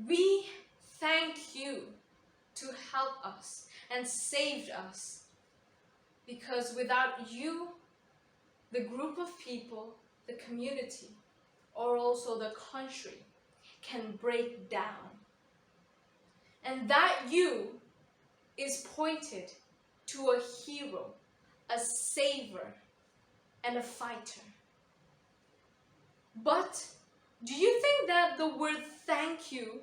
We thank you to help us and saved us, because without you, the group of people, the community, or also the country can break down. And that you is pointed to a hero, a saver, and a fighter. But do you think that the word thank you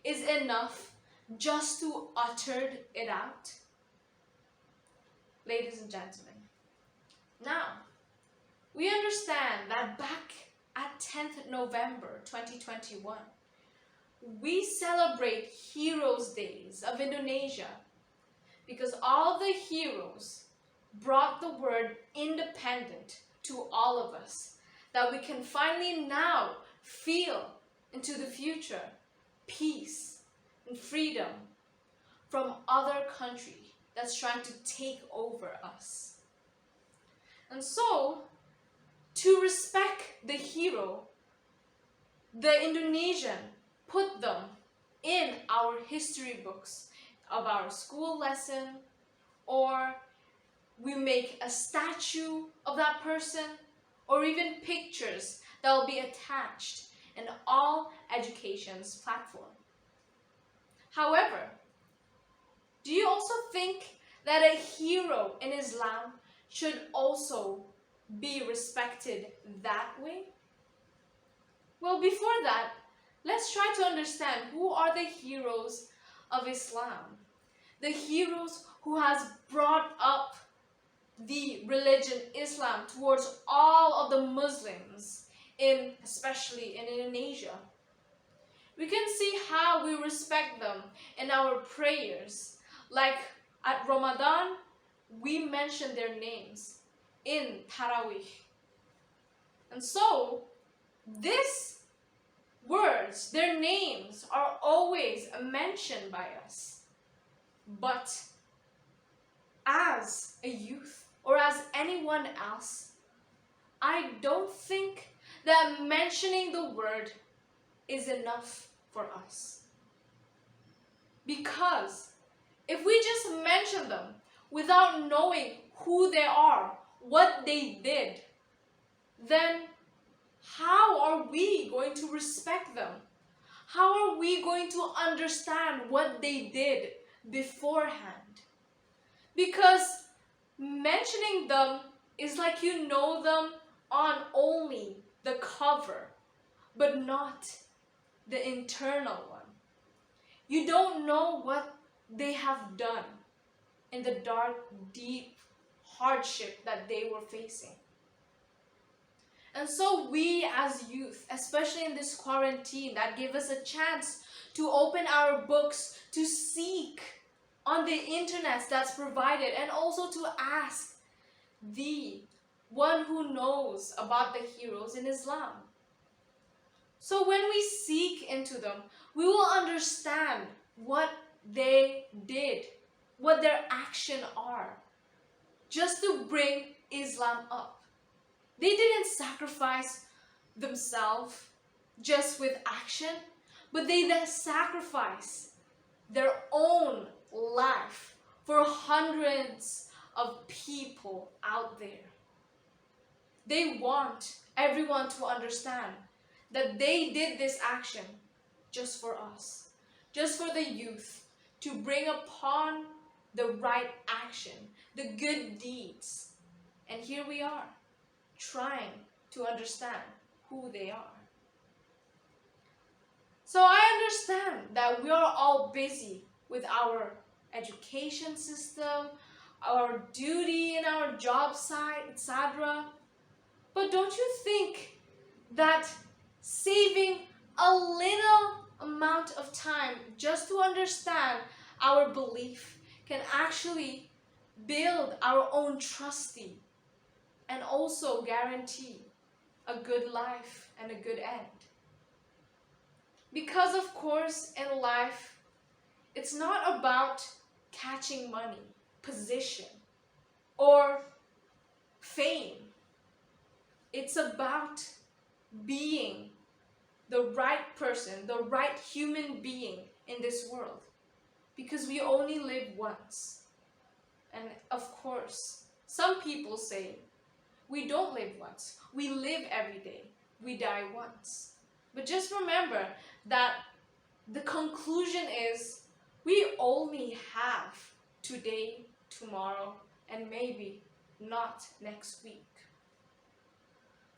is enough just to utter it out? Ladies and gentlemen, now we understand that back at 10th November 2021, we celebrate Heroes Days of Indonesia because all the heroes brought the word independent to all of us, that we can finally now feel into the future peace and freedom from other country that's trying to take over us. And so, to respect the hero, the Indonesian put them in our history books of our school lesson, or we make a statue of that person, or even pictures that will be attached in all education's platform. However, do you also think that a hero in Islam should also be respected that way? Well, before that, let's try to understand who are the heroes of Islam. The heroes who has brought up the religion Islam towards all of the Muslims, especially in Indonesia. We can see how we respect them in our prayers. Like at Ramadan, we mention their names in Tarawih. And so, these words, their names are always mentioned by us. But as a youth or as anyone else, I don't think that mentioning the word is enough for us. Because if we just mention them without knowing who they are, what they did, then how are we going to respect them? How are we going to understand what they did beforehand? Because mentioning them is like you know them on only the cover, but not the internal one. You don't know what they have done in the dark, deep hardship that they were facing. And so we as youth, especially in this quarantine that gave us a chance to open our books, to seek on the internet that's provided, and also to ask the one who knows about the heroes in Islam. So when we seek into them, we will understand what they did, what their action are, just to bring Islam up. They didn't sacrifice themselves just with action, but they then sacrificed their own life for hundreds of people out there. They want everyone to understand that they did this action just for us, just for the youth, to bring upon the right action, the good deeds. And here we are, trying to understand who they are. So I understand that we are all busy with our education system, our duty in our job site, etc. But don't you think that saving a little amount of time just to understand our belief can actually build our own trusting and also guarantee a good life and a good end? Because of course in life, it's not about catching money, position, or fame. It's about being the right person, the right human being in this world. Because we only live once. And of course, some people say, we don't live once. We live every day. We die once. But just remember that the conclusion is we only have today, tomorrow, and maybe not next week.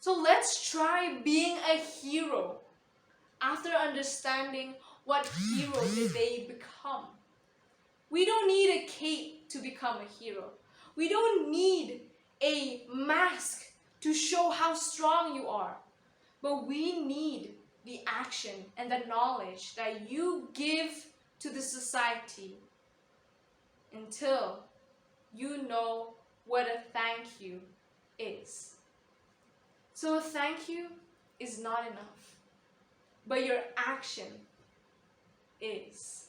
So let's try being a hero after understanding what hero did they become. We don't need a cape to become a hero. We don't need a mask to show how strong you are. But we need the action and the knowledge that you give to the society until you know what a thank you is. So a thank you is not enough, but your action is.